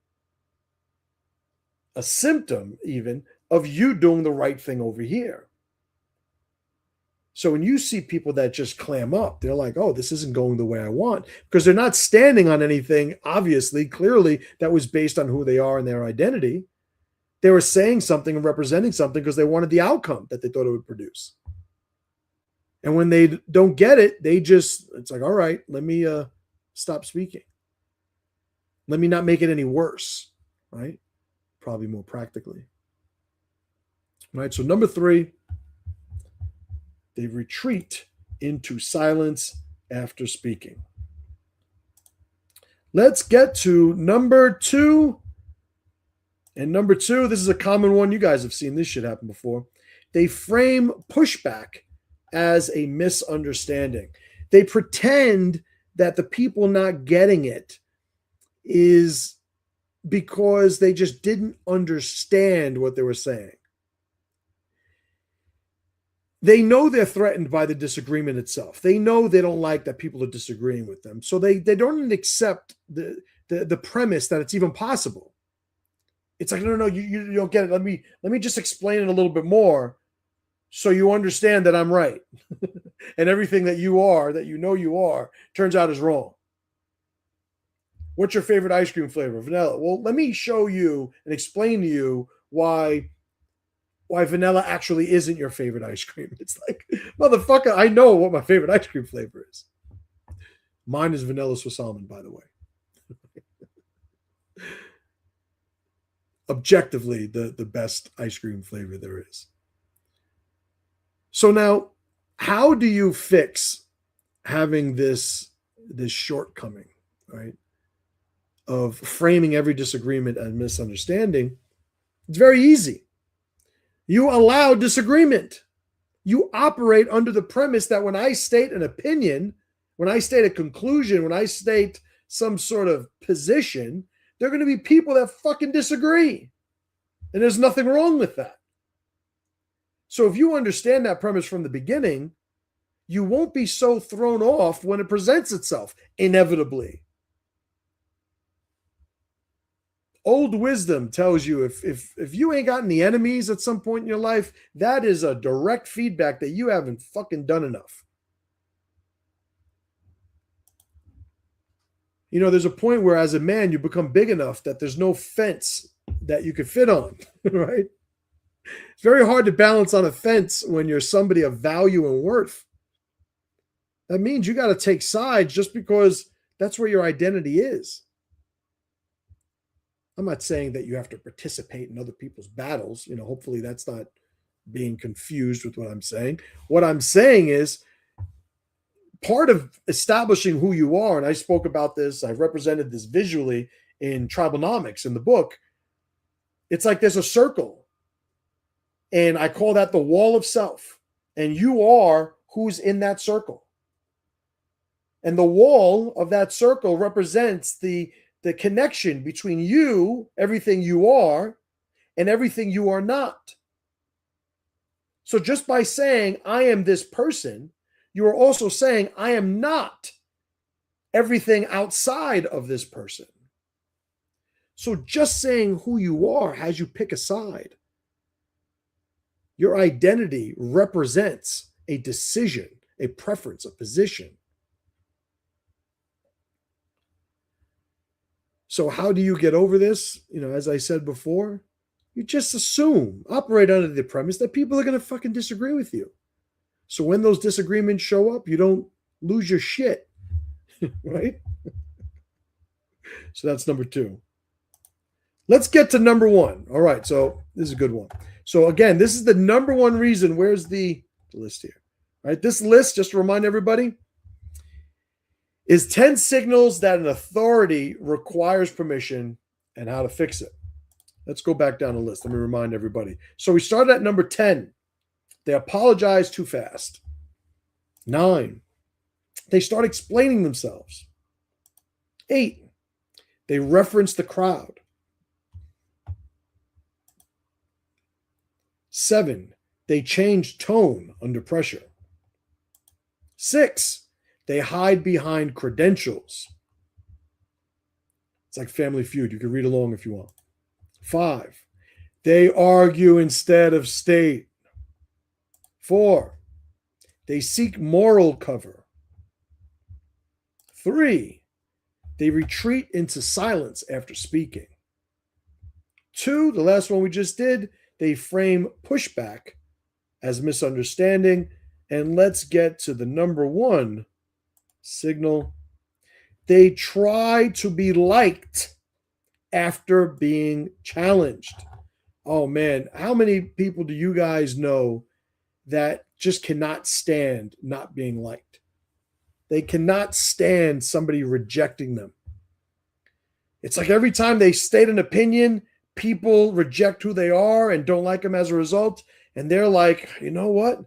a symptom even, of you doing the right thing over here. So when you see people that just clam up, they're like, oh, this isn't going the way I want, because they're not standing on anything, obviously, clearly, that was based on who they are and their identity. They were saying something and representing something because they wanted the outcome that they thought it would produce. And when they don't get it, it's like, all right, let me stop speaking. Let me not make it any worse, right? Probably more practically. Right, so number 3, they retreat into silence after speaking. Let's get to number 2. And number 2, this is a common one. You guys have seen this shit happen before. They frame pushback as a misunderstanding. They pretend that the people not getting it is because they just didn't understand what they were saying. They know they're threatened by the disagreement itself. They know they don't like that people are disagreeing with them. So they don't accept the premise that it's even possible. It's like, no, you don't get it. Let me just explain it a little bit more so you understand that I'm right. And everything that you are, that you know you are, turns out is wrong. What's your favorite ice cream flavor? Vanilla. Well, let me show you and explain to you why why vanilla actually isn't your favorite ice cream. It's like, motherfucker, I know what my favorite ice cream flavor is. Mine is vanilla Swiss almond, by the way. Objectively, the best ice cream flavor there is. So now, how do you fix having this shortcoming, right? Of framing every disagreement and misunderstanding? It's very easy. You allow disagreement. You operate under the premise that when I state an opinion, when I state a conclusion, when I state some sort of position, there are going to be people that fucking disagree. And there's nothing wrong with that. So if you understand that premise from the beginning, you won't be so thrown off when it presents itself, inevitably. Old wisdom tells you if you ain't got any enemies at some point in your life, that is a direct feedback that you haven't fucking done enough. You know, there's a point where as a man, you become big enough that there's no fence that you could fit on, right? It's very hard to balance on a fence when you're somebody of value and worth. That means you got to take sides just because that's where your identity is. I'm not saying that you have to participate in other people's battles. You know, hopefully that's not being confused with what I'm saying. What I'm saying is part of establishing who you are, and I spoke about this, I represented this visually in Tribalnomics in the book. It's like there's a circle, and I call that the wall of self, and you are who's in that circle. And the wall of that circle represents the connection between you, everything you are, and everything you are not. So just by saying, I am this person, you are also saying, I am not everything outside of this person. So just saying who you are has you pick a side. Your identity represents a decision, a preference, a position. So how do you get over this? You know, as I said before, you just assume, operate under the premise that people are going to fucking disagree with you. So when those disagreements show up, you don't lose your shit, right? So that's number 2. Let's get to number 1. All right, so this is a good one. So again, this is the number 1 reason. Where's the list here? All right, this list, just to remind everybody, is 10 signals that an authority requires permission and how to fix it. Let's go back down the list. Let me remind everybody. So we started at number 10. They apologize too fast. 9. They start explaining themselves. 8. They reference the crowd. 7. They change tone under pressure. 6. They hide behind credentials. It's like Family Feud. You can read along if you want. 5. They argue instead of state. 4. They seek moral cover. 3. They retreat into silence after speaking. 2, the last one we just did, they frame pushback as misunderstanding. And let's get to the number 1 signal. They try to be liked after being challenged. Oh man, how many people do you guys know that just cannot stand not being liked? They cannot stand somebody rejecting them. It's like every time they state an opinion, people reject who they are and don't like them as a result. And they're like, you know what?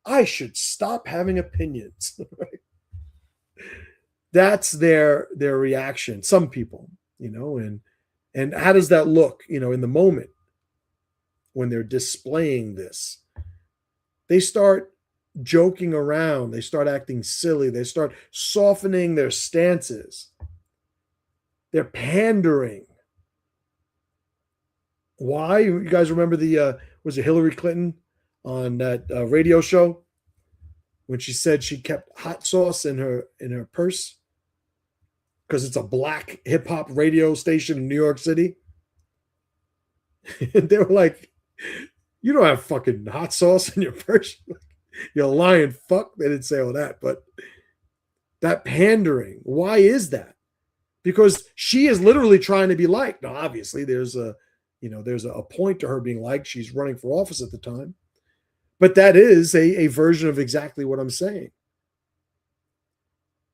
I should stop having opinions. Right? That's their reaction. Some people, you know, and how does that look, you know, in the moment when they're displaying this? They start joking around. They start acting silly. They start softening their stances. They're pandering. Why? You guys remember was it Hillary Clinton on that radio show when she said she kept hot sauce in her purse because it's a black hip hop radio station in New York City? They were like, You don't have fucking hot sauce in your purse. You're lying fuck. They didn't say all that, but that pandering, why is that? Because she is literally trying to be liked. Now, obviously, there's a point to her being liked. She's running for office at the time. But that is a version of exactly what I'm saying.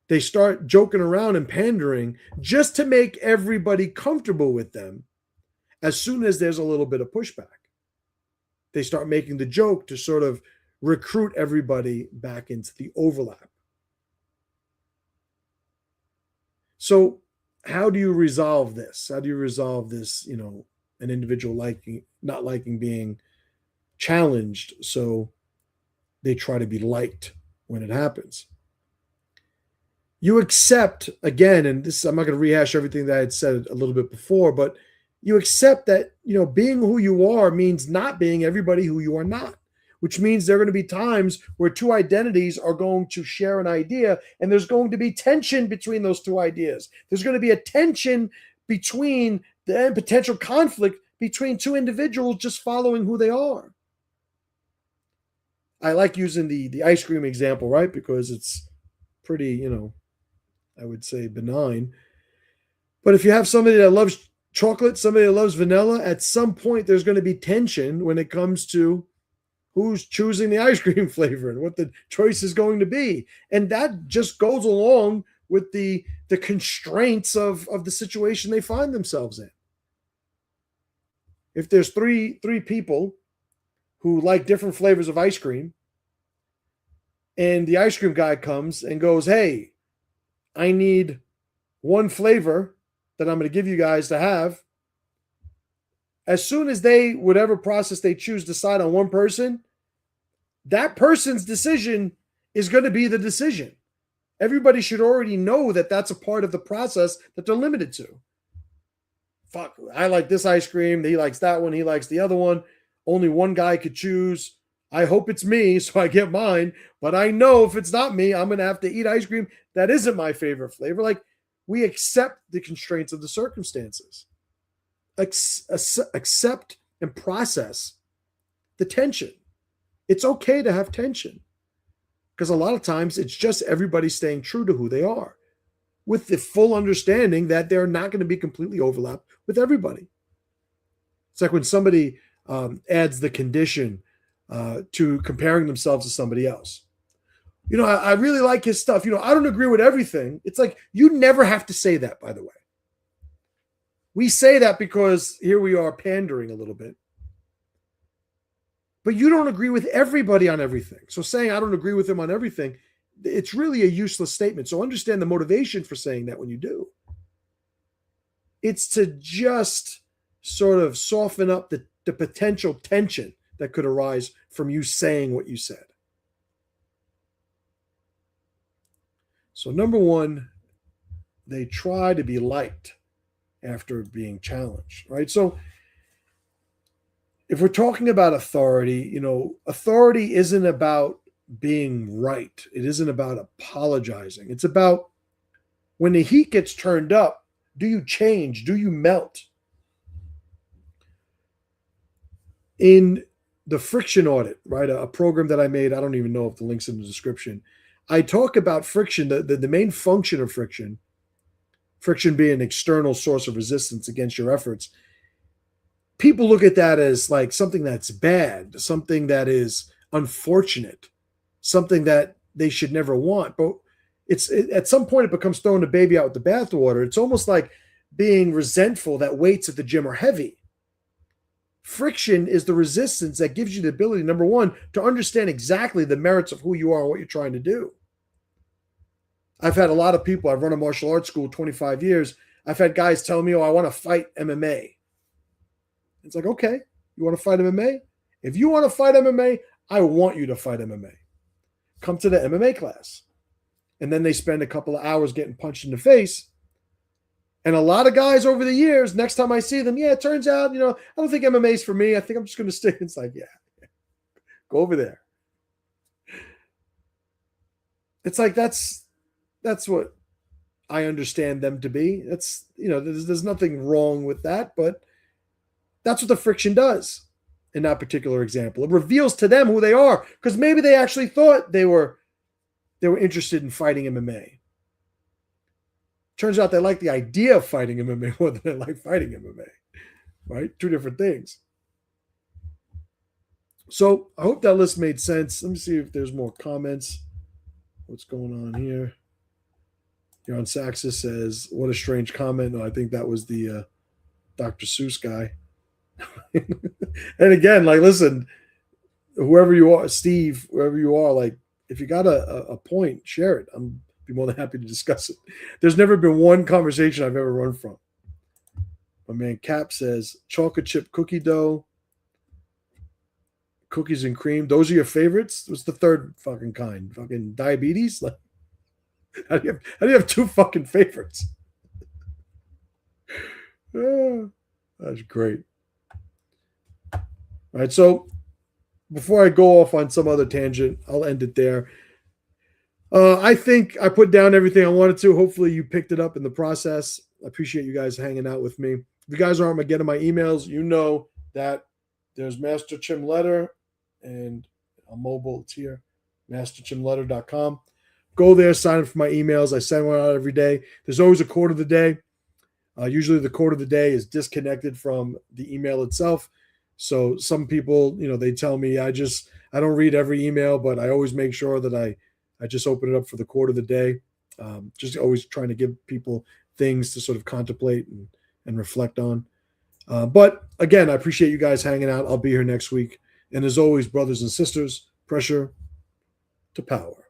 They start joking around and pandering just to make everybody comfortable with them as soon as there's a little bit of pushback. They start making the joke to sort of recruit everybody back into the overlap. So, how do you resolve this? How do you resolve this, an individual not liking being challenged, so they try to be liked when it happens? You accept, again, and this, I'm not going to rehash everything that I had said a little bit before, but you accept that, being who you are means not being everybody who you are not, which means there are going to be times where two identities are going to share an idea, and there's going to be tension between those two ideas. There's going to be a tension between the potential conflict between two individuals just following who they are. I like using the ice cream example, right? Because it's pretty, I would say benign. But if you have somebody that loves chocolate, somebody that loves vanilla, at some point there's going to be tension when it comes to who's choosing the ice cream flavor and what the choice is going to be. And that just goes along with the constraints of the situation they find themselves in. If there's three people who like different flavors of ice cream, and the ice cream guy comes and goes, hey, I need one flavor that I'm going to give you guys to have. As soon as they, whatever process they choose, decide on one person, that person's decision is going to be the decision. Everybody should already know that that's a part of the process that they're limited to. Fuck, I like this ice cream. He likes that one. He likes the other one. Only one guy could choose. I hope it's me, so I get mine. But I know if it's not me, I'm going to have to eat ice cream that isn't my favorite flavor. Like, we accept the constraints of the circumstances. Accept and process the tension. It's okay to have tension, because a lot of times it's just everybody staying true to who they are, with the full understanding that they're not going to be completely overlapped with everybody. It's like when somebody adds the condition to comparing themselves to somebody else. I really like his stuff. I don't agree with everything. It's like, you never have to say that, by the way. We say that because here we are pandering a little bit. But you don't agree with everybody on everything. So saying I don't agree with him on everything, it's really a useless statement. So understand the motivation for saying that when you do. It's to just sort of soften up the potential tension that could arise from you saying what you said. So number one, they try to be liked after being challenged, right? So if we're talking about authority, authority isn't about being right. It isn't about apologizing. It's about when the heat gets turned up, do you change? Do you melt? In the friction audit, right? A program that I made, I don't even know if the link's in the description. I talk about friction, the main function of friction being an external source of resistance against your efforts. People look at that as like something that's bad, something that is unfortunate, something that they should never want. But at some point it becomes throwing the baby out with the bathwater. It's almost like being resentful that weights at the gym are heavy. Friction is the resistance that gives you the ability, number one, to understand exactly the merits of who you are and what you're trying to do. I've had a lot of people, I've run a martial arts school 25 years. I've had guys tell me, I want to fight MMA. It's like, okay, you want to fight MMA? If you want to fight MMA, I want you to fight MMA. Come to the MMA class. And then they spend a couple of hours getting punched in the face. And a lot of guys over the years, next time I see them, it turns out, I don't think MMA is for me. I think I'm just going to stick. It's like, go over there. It's like, that's what I understand them to be. That's, there's nothing wrong with that, but that's what the friction does. in that particular example. It reveals to them who they are, because maybe they actually thought they were interested in fighting MMA. Turns out they like the idea of fighting MMA more than they like fighting MMA, right? Two different things. So I hope that list made sense. Let me see if there's more comments. What's going on here? Here on Saxis says, what a strange comment. No, I think that was the Dr. Seuss guy. And again, like, listen, whoever you are, Steve, wherever you are, like, if you got a point, share it. I'm be more than happy to discuss it. There's never been one conversation I've ever run from. My man Cap says, chocolate chip cookie dough, cookies and cream. Those are your favorites? What's the third fucking kind? Fucking diabetes? Like, how do you have two fucking favorites? That's great. All right, so before I go off on some other tangent, I'll end it there. I think I put down everything I wanted to. Hopefully you picked it up in the process. I appreciate you guys hanging out with me. If you guys aren't getting my emails, you know that there's Master Chim Letter, and on mobile, it's here, masterchimletter.com. Go there, sign up for my emails. I send one out every day. There's always a quote of the day. Usually the quote of the day is disconnected from the email itself. So some people, they tell me I don't read every email, but I always make sure that I just open it up for the quote of the day. Just always trying to give people things to sort of contemplate and reflect on. But again, I appreciate you guys hanging out. I'll be here next week. And as always, brothers and sisters, pressure to power.